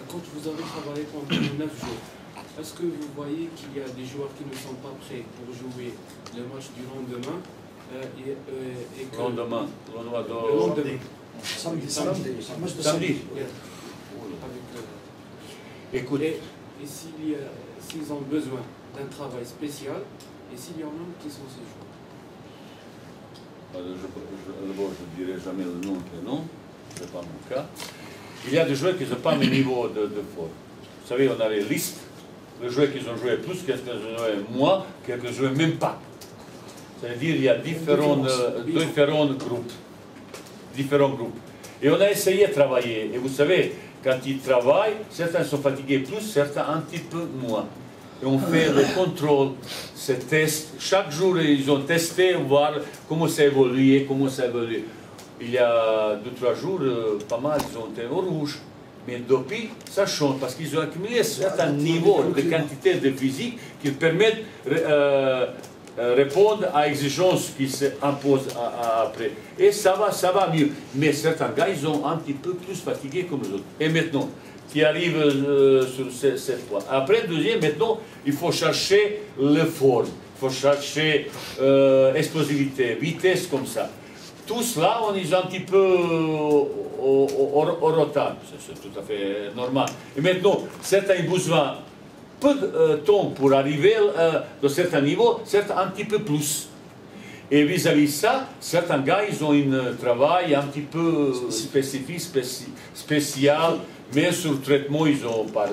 quand vous avez travaillé pendant 9 jours, est-ce que vous voyez qu'il y a des joueurs qui ne sont pas prêts pour jouer le match du lendemain et que... Lendemain. Le lendemain. Samedi. Écoute. Et s'ils ont besoin d'un travail spécial, et s'il y en a qui sont ces joueurs. D'abord, je ne dirai jamais le nom et non, ce n'est pas mon cas. Il y a des joueurs qui n'ont pas le niveau de forme. Vous savez, on a les listes, les joueurs qui ont joué plus, quelques joueurs moins, quelques joueurs même pas. C'est-à-dire il y a différents groupes. Et on a essayé de travailler. Et vous savez, quand ils travaillent, certains sont fatigués plus, certains un petit peu moins. Et on fait le contrôle, ces tests. Chaque jour, ils ont testé, voir comment ça évolue, Il y a 2-3 jours, pas mal, ils ont été au rouge. Mais depuis, ça change, parce qu'ils ont accumulé un certain niveau de quantité de physique qui permettent de répondre à l'exigence qui s'imposent après. Et ça va mieux. Mais certains gars, ils sont un petit peu plus fatigués comme les autres. Et maintenant, qui arrive sur cette fois. Après, deuxième, maintenant, il faut chercher le forme, il faut chercher explosivité, vitesse comme ça. Tout cela, on est un petit peu au retard, c'est tout à fait normal. Et maintenant, certains ont besoin peu de temps pour arriver à certains niveaux, certains un petit peu plus. Et vis-à-vis de ça, certains gars, ils ont un travail un petit peu spécifique, spécial, mais sur le traitement, ils ont, par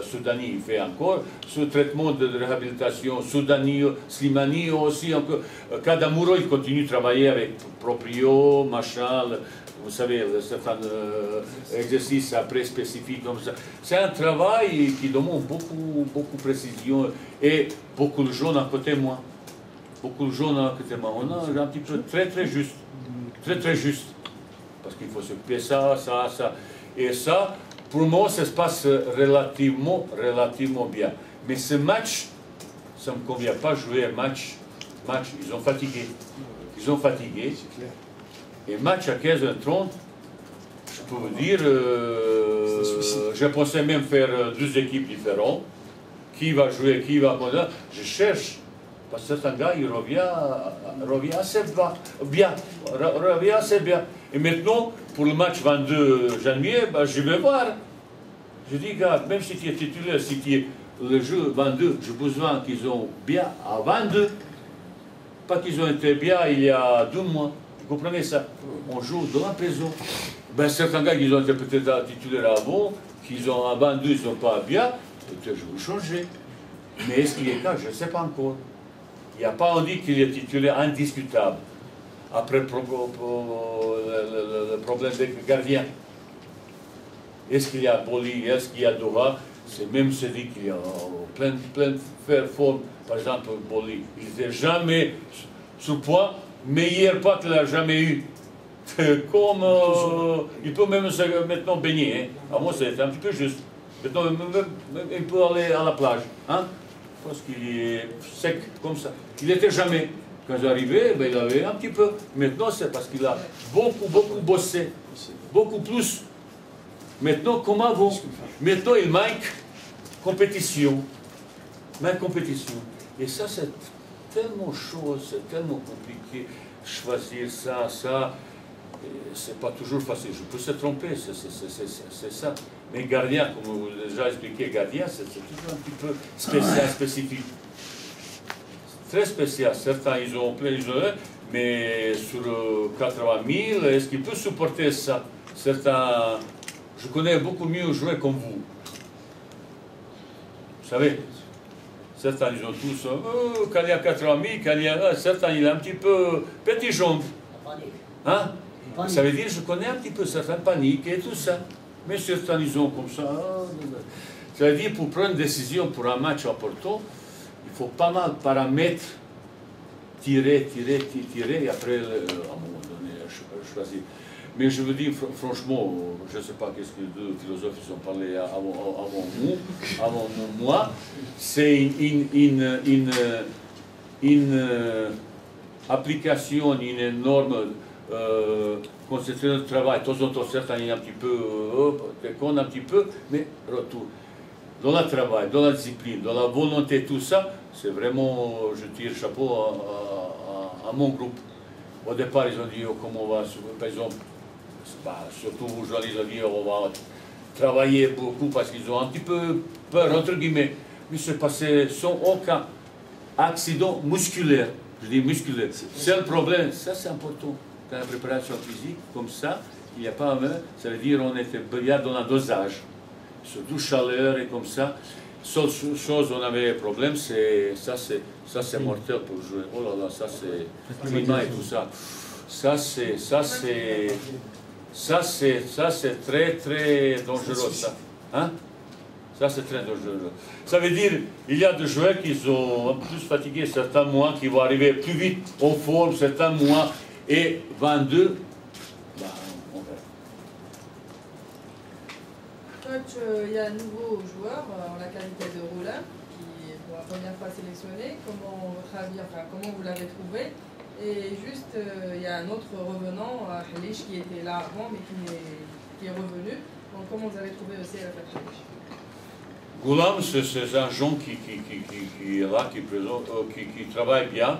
Soudani, il fait encore, sur le traitement de réhabilitation, Soudani, Slimani aussi, encore. Kadamuro, il continue de travailler avec Proprio, machin, vous savez, certains exercices après spécifiques comme ça. C'est un travail qui demande beaucoup de précision et beaucoup de jeunes à côté de moi. Beaucoup de jeunes à côté de moi. On a un petit peu très juste. Très juste. Parce qu'il faut s'occuper de ça. Et ça, pour moi, ça se passe relativement bien. Mais ce match, ça ne me convient pas jouer un match. Ils sont fatigués. Et match à 15h30, je peux vous dire, je pensais même faire 2 équipes différentes. Qui va jouer, qui va... Je cherche. Parce que certains gars, il revient assez bien. Et maintenant, pour le match 22 janvier, je vais voir. Je dis, gars, même si tu es titulaire, si tu es le jeu 22, j'ai besoin qu'ils ont bien à 22. Pas qu'ils ont été bien il y a 2 mois. Vous comprenez ça? On joue dans la prison. Certains gars qui ont été peut-être titulaires avant, qu'ils ont à 22, ils ne sont pas bien, peut-être je vais changer. Mais est-ce qu'il est cas? Je ne sais pas encore. Il n'y a pas on dit qu'il est titulaire indiscutable. Après le problème des gardiens. Est-ce qu'il y a Boli, est-ce qu'il y a Doha? C'est même se dit qu'il y a plein de formes. Par exemple, Boli, il n'était jamais sur point, meilleur pas qu'il n'a jamais eu. Comme il peut même maintenant baigner. À moi, c'est un petit peu juste. Maintenant, il peut aller à la plage. Hein? Parce qu'il est sec comme ça. Il n'était jamais. Quand j'arrivais, il avait un petit peu. Maintenant, c'est parce qu'il a beaucoup bossé. Beaucoup plus. Maintenant, comme avant. Maintenant, il manque compétition. Et ça, c'est tellement chaud, c'est tellement compliqué. Choisir ça. C'est pas toujours facile. Je peux se tromper, c'est ça. Mais gardien, comme vous l'avez déjà expliqué, gardien, c'est toujours un petit peu spécial, spécifique. Très spécial. Certains, ils ont plein isolé, mais sur 80 000, est-ce qu'ils peuvent supporter ça? Certains, je connais beaucoup mieux jouer comme vous. Vous savez, certains, ils ont tous, quand il y a 80 000, quand il y a certains, il a un petit peu petit jambe. Hein? Ça veut dire, je connais un petit peu certaines paniques et tout ça. Mais certains, ils ont comme ça. Ça veut dire, pour prendre une décision pour un match important, il faut pas mal de paramètres, tirer, et après, à un moment donné, choisir. Mais je veux dire, franchement, je ne sais pas qu'est-ce que les 2 philosophes ont parlé avant moi, c'est une application, une norme concentrer notre travail. De temps en temps, certains il y a un petit peu, déconne un petit peu, mais retour. Dans le travail, dans la discipline, dans la volonté, tout ça, c'est vraiment, je tire chapeau à mon groupe. Au départ, ils ont dit, oh, comment on va, par exemple, surtout aux journalistes, ils ont dit, oh, on va travailler beaucoup parce qu'ils ont un petit peu peur, entre guillemets. Mais c'est passé sans aucun accident musculaire. Je dis musculaire. C'est le problème, ça c'est important. Dans la préparation physique, comme ça, il n'y a pas un main, ça veut dire qu'on était bien dans un dosage. Surtout chaleur et comme ça. Seule chose, on avait un problème, c'est ça c'est mortel pour jouer. Oh là là, ça c'est climat et tout ça. Ça c'est très très dangereux ça. Hein? Ça c'est très dangereux. Ça veut dire il y a des joueurs qui sont un peu plus fatigués certains mois, qui vont arriver plus vite en forme certains mois et 22. Bah, on verra. Coach, il y a un nouveau joueur en la qualité de Roland qui est pour la première fois sélectionné. Comment votre avis, enfin comment vous l'avez trouvé? Et juste, il y a un autre revenant, Halish, qui était là avant mais qui est revenu. Donc comment vous avez trouvé aussi la Halish? Goulam, c'est un jeune qui est là, qui travaille bien.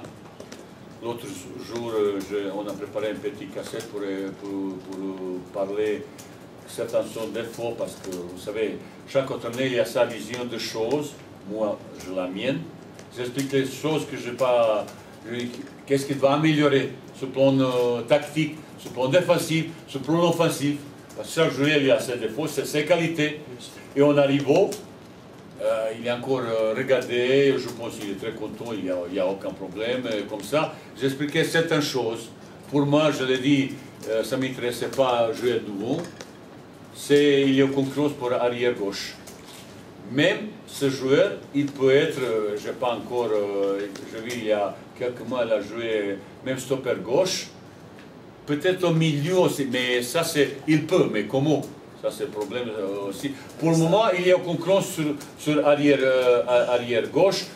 L'autre jour, on a préparé une petite cassette pour parler certains sont défauts parce que, vous savez, chaque entraîneur il a sa vision de choses. Moi, j'ai la mienne. J'explique les choses que je n'ai pas... Qu'est-ce qu'il va améliorer sur le plan tactique, sur le plan défensif, sur le plan offensif. Parce que chaque joueur il a ses défauts, ses qualités. Et en arrivant, il est encore regardé, je pense qu'il est très content, il n'y a aucun problème. Comme ça, j'expliquais certaines choses. Pour moi, je l'ai dit, ça ne m'intéressait pas jouer devant. Il y a une concurrence pour arrière gauche. Même ce joueur, il peut être, je n'ai pas encore, je vis il y a quelques mois, il a joué même stopper gauche. Peut-être au milieu aussi, mais ça c'est, il peut, mais comment? Ça c'est le problème aussi. Pour le moment, il y a une concurrence sur arrière gauche.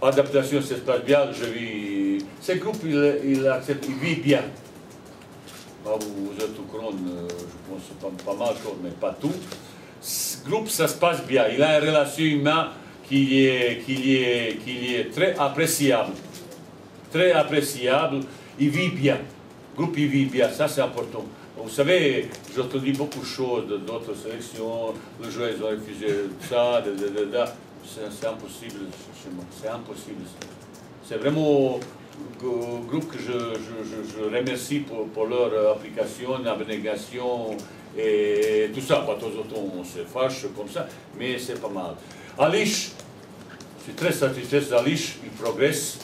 Adaptation, ça se passe bien, je vis. Ce groupe, il accepte, il vit bien. Vous êtes au courant, je pense pas mal, mais pas tout. Ce groupe, ça se passe bien. Il a une relation humaine qui est très appréciable. Très appréciable. Il vit bien. Le groupe, il vit bien. Ça, c'est important. Vous savez, j'ai entendu beaucoup de choses d'autres sélections. Les joueurs, ils ont refusé ça, c'est impossible. C'est impossible. C'est vraiment un groupe que je remercie pour leur application, abnégation et tout ça. De temps en temps, on se fâche comme ça, mais c'est pas mal. Halish, je suis très satisfait d'Halish, il progresse.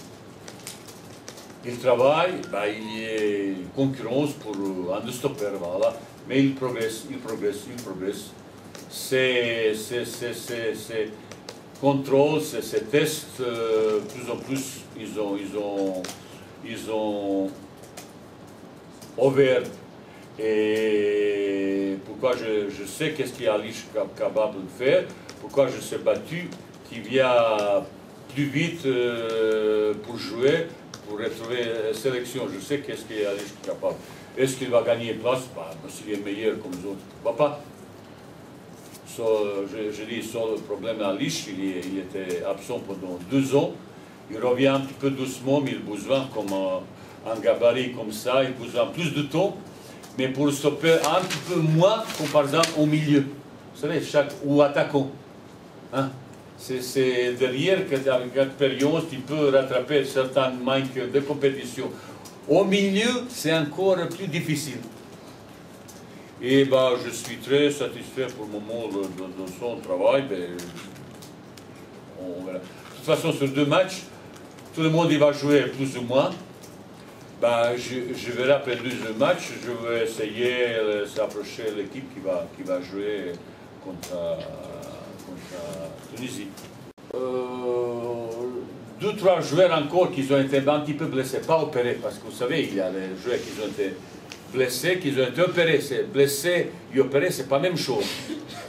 Il travaille, il y a concurrence pour un stopper, voilà. Mais il progresse, il progresse, il progresse. C'est contrôle, ces tests, plus en plus, ils ont ouvert. Et pourquoi je sais qu'est-ce qu'il y a Halish capable de faire, pourquoi je suis battu, qui vient plus vite pour jouer, pour retrouver la sélection. Je sais qu'est-ce qu'il y a Halish capable. Est-ce qu'il va gagner place? S'il est meilleur comme les autres, pourquoi pas? Je dis, sur le problème à Halish, il était absent pendant 2 ans. Il revient un petit peu doucement, mais il a besoin, comme un gabarit comme ça, il a besoin plus de temps. Mais pour le stopper un petit peu moins, comme par exemple au milieu. Vous savez, ou attaquant. Hein? C'est derrière qu'avec une période, tu peux rattraper certains manques de compétition. Au milieu, c'est encore plus difficile. Et je suis très satisfait pour le moment de son travail. On verra. De toute façon, sur 2 matchs, tout le monde il va jouer plus ou moins. Je verrai après 2 matchs, je vais essayer de s'approcher de l'équipe qui va jouer contre Tunisie. 2 ou 3 joueurs encore qui ont été un petit peu blessés, pas opérés, parce que vous savez, il y a des joueurs qui ont été blessés, qui ont été opérés. Blessés et opérés, c'est pas la même chose.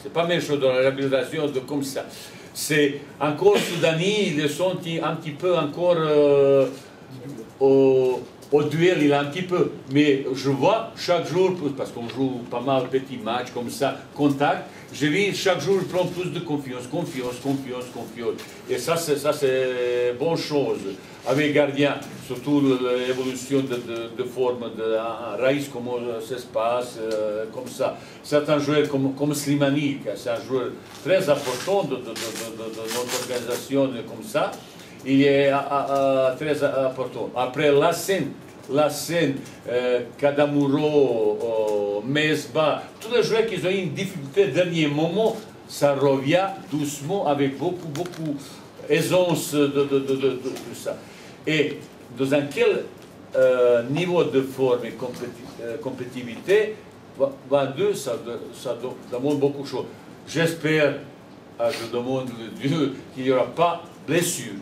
C'est pas la même chose dans la réhabilitation comme ça. C'est encore Soudani, ils sont un petit peu encore Au duel, il a un petit peu. Mais je vois chaque jour, parce qu'on joue pas mal de petits matchs comme ça, contact, je vis chaque jour, je prends plus de confiance. Et ça, c'est bonne chose. Avec gardien, surtout l'évolution de forme de Raïs, comment ça se passe, comme ça. Certains joueurs comme Slimani, c'est un joueur très important de notre organisation comme ça. Il est très important. Après la scène, Kadamuro, Mesba, tous les joueurs qui ont eu une difficulté au dernier moment, ça revient doucement avec beaucoup aisance de ça. Et dans un quel niveau de forme et compétitivité, 22, ça demande beaucoup de choses. J'espère, je demande de Dieu qu'il n'y aura pas de blessure.